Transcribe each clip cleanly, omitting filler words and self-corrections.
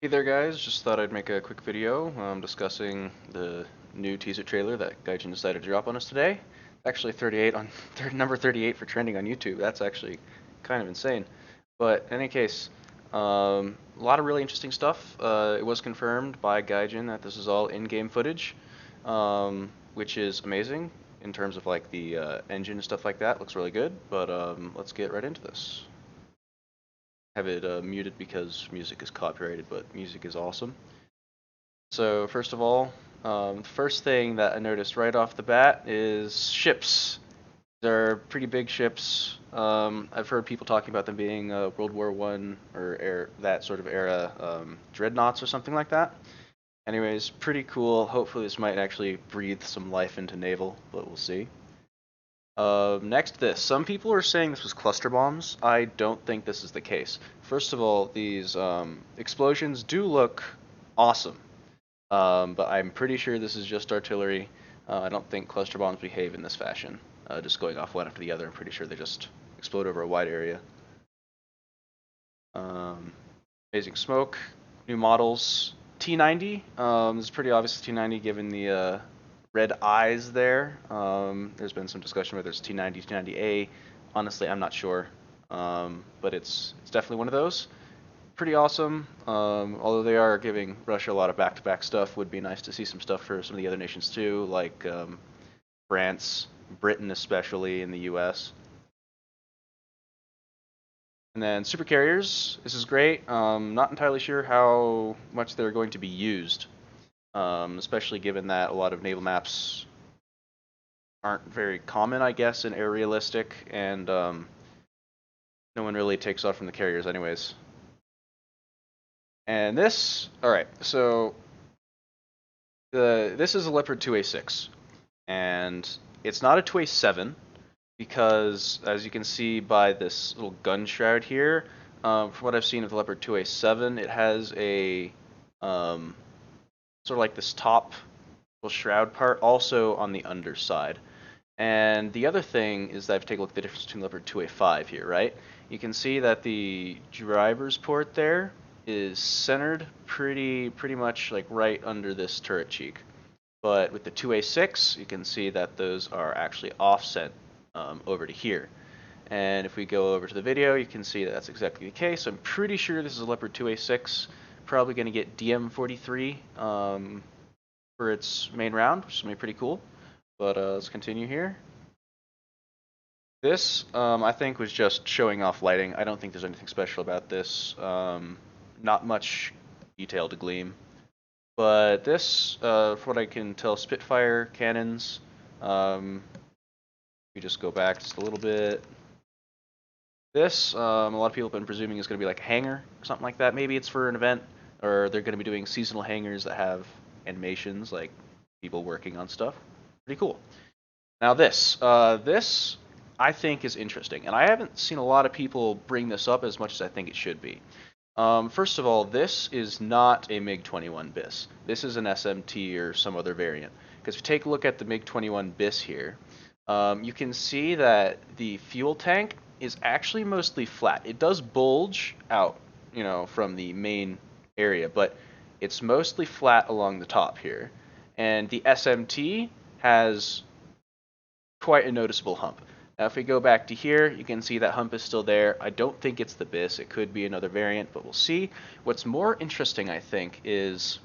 Hey there guys, just thought I'd make a quick video discussing the new teaser trailer that Gaijin decided to drop on us today. Actually 38 on number 38 for trending on YouTube. That's actually kind of insane. But in any case, a lot of really interesting stuff. It was confirmed by Gaijin that this is all in-game footage, which is amazing in terms of like the engine and stuff like that. Looks really good. But let's get right into this. Have it muted because music is copyrighted, but music is awesome. So first of all, first thing that I noticed right off the bat is ships. They're pretty big ships. I've heard people talking about them being World War I or that sort of era dreadnoughts or something like that. Anyways, pretty cool. Hopefully this might actually breathe some life into naval, but we'll see. Next, this. Some people are saying this was cluster bombs. I don't think this is the case. First of all, these explosions do look awesome, but I'm pretty sure this is just artillery. I don't think cluster bombs behave in this fashion, just going off one after the other. I'm pretty sure they just explode over a wide area. Amazing smoke, new models. T90, this is pretty obvious T90 given the red eyes there. There's been some discussion whether it's T90, T90A. Honestly, I'm not sure, but it's definitely one of those. Pretty awesome. Although they are giving Russia a lot of back-to-back stuff, would be nice to see some stuff for some of the other nations too, like France, Britain especially, in the U.S. And then super carriers. This is great. Not entirely sure how much they're going to be used, especially given that a lot of naval maps aren't very common, I guess, and air realistic, and no one really takes off from the carriers anyways. And this, alright, so this is a Leopard 2A6, and it's not a 2A7, because as you can see by this little gun shroud here, from what I've seen of the Leopard 2A7, it has a sort of like this top little shroud part also on the underside. And the other thing is that I've taken a look at the difference between Leopard 2A5 here, right? You can see that the driver's port there is centered pretty much like right under this turret cheek. But with the 2A6, you can see that those are actually offset over to here. And if we go over to the video, you can see that that's exactly the case. I'm pretty sure this is a Leopard 2A6. Probably going to get DM43 for its main round, which is going to be pretty cool. But let's continue here. This, I think, was just showing off lighting. I don't think there's anything special about this. Not much detail to glean. But this, from what I can tell, Spitfire cannons. We just go back just a little bit. This, a lot of people have been presuming is going to be like a hangar or something like that. Maybe it's for an event, or they're going to be doing seasonal hangars that have animations, like people working on stuff. Pretty cool. Now this I think is interesting, and I haven't seen a lot of people bring this up as much as I think it should be. First of all, this is not a MiG-21 BIS. This is an SMT or some other variant. Because if you take a look at the MiG-21 BIS here, you can see that the fuel tank is actually mostly flat. It does bulge out, you know, from the main area, but it's mostly flat along the top here. And the SMT has quite a noticeable hump. Now if we go back to here, you can see that hump is still there. I don't think it's the BIS. It could be another variant, but we'll see. What's more interesting, I think, is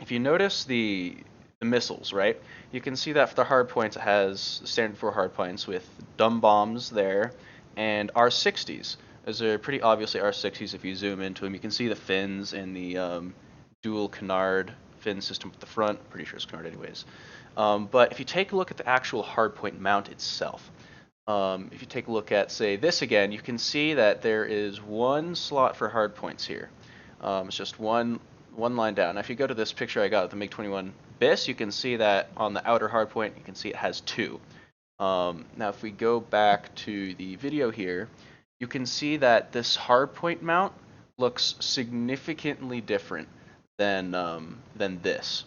if you notice the missiles, right? You can see that for the hardpoints, it has standard 4 hardpoints with dumb bombs there and R60s. Those are pretty obviously R60s if you zoom into them. You can see the fins and the dual canard fin system at the front. Pretty sure it's canard anyways. But if you take a look at the actual hardpoint mount itself, if you take a look at, say, this again, you can see that there is one slot for hardpoints here. It's just one line down. Now, if you go to this picture I got of the MiG-21 BIS, you can see that on the outer hardpoint, you can see it has two. Now, if we go back to the video here, you can see that this hardpoint mount looks significantly different than this.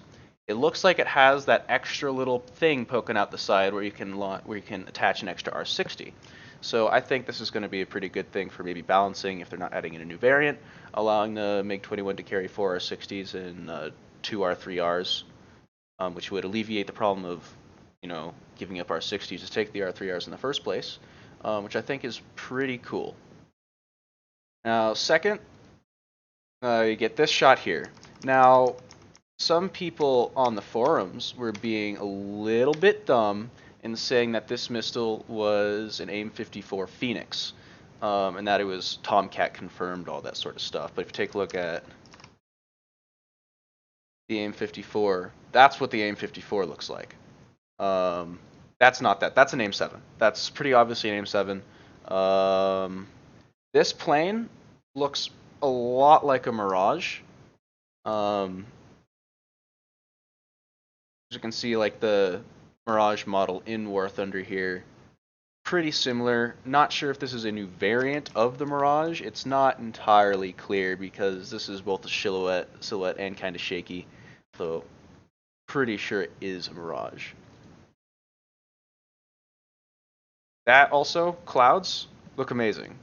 It looks like it has that extra little thing poking out the side where you can attach an extra R60. So I think this is going to be a pretty good thing for maybe balancing if they're not adding in a new variant, allowing the MiG-21 to carry 4 R-60s and 2 R-3Rs, which would alleviate the problem of, giving up R-60s to take the R-3Rs in the first place, which I think is pretty cool. Now, second, you get this shot here. Now, some people on the forums were being a little bit dumb in saying that this missile was an AIM-54 Phoenix, and that it was Tomcat confirmed, all that sort of stuff. But if you take a look at the AIM-54, that's what the AIM-54 looks like. That's not that. That's an AIM-7. That's pretty obviously an AIM-7. This plane looks a lot like a Mirage. As you can see, like the Mirage model in Warthunder here, pretty similar. Not sure if this is a new variant of the Mirage. It's not entirely clear because this is both a silhouette and kind of shaky. So pretty sure it is a Mirage. That also, clouds look amazing.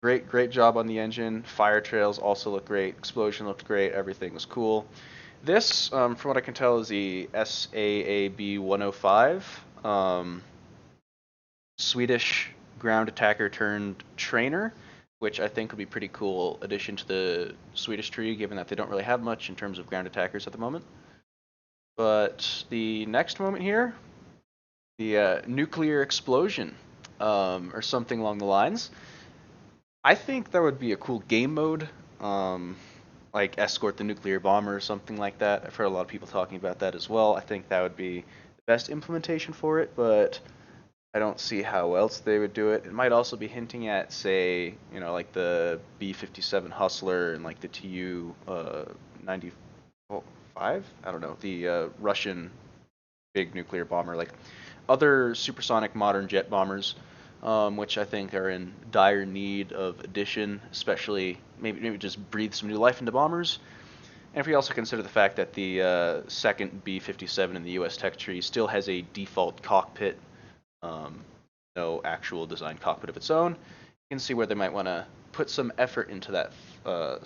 Great job on the engine. Fire trails also look great. Explosion looked great. Everything was cool. This, from what I can tell, is the SAAB 105, Swedish ground attacker turned trainer, which I think would be pretty cool addition to the Swedish tree, given that they don't really have much in terms of ground attackers at the moment. But the next moment here, the nuclear explosion, or something along the lines. I think that would be a cool game mode, like escort the nuclear bomber or something like that. I've heard a lot of people talking about that as well. I think that would be the best implementation for it, but I don't see how else they would do it. It might also be hinting at, say, like the B-57 Hustler and like the Tu-95. I don't know, the Russian big nuclear bomber, like other supersonic modern jet bombers. Which I think are in dire need of addition, especially maybe just breathe some new life into bombers. And if we also consider the fact that the second B-57 in the U.S. tech tree still has a default cockpit, no actual design cockpit of its own, you can see where they might want to put some effort into that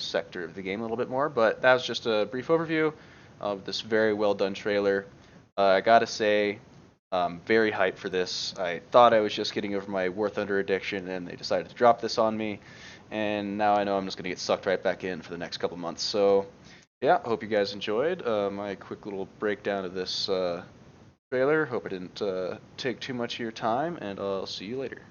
sector of the game a little bit more. But that was just a brief overview of this very well done trailer. I gotta say, very hyped for this. I thought I was just getting over my Warthunder addiction, and they decided to drop this on me, and now I know I'm just going to get sucked right back in for the next couple months. So, yeah, hope you guys enjoyed my quick little breakdown of this trailer. Hope I didn't take too much of your time, and I'll see you later.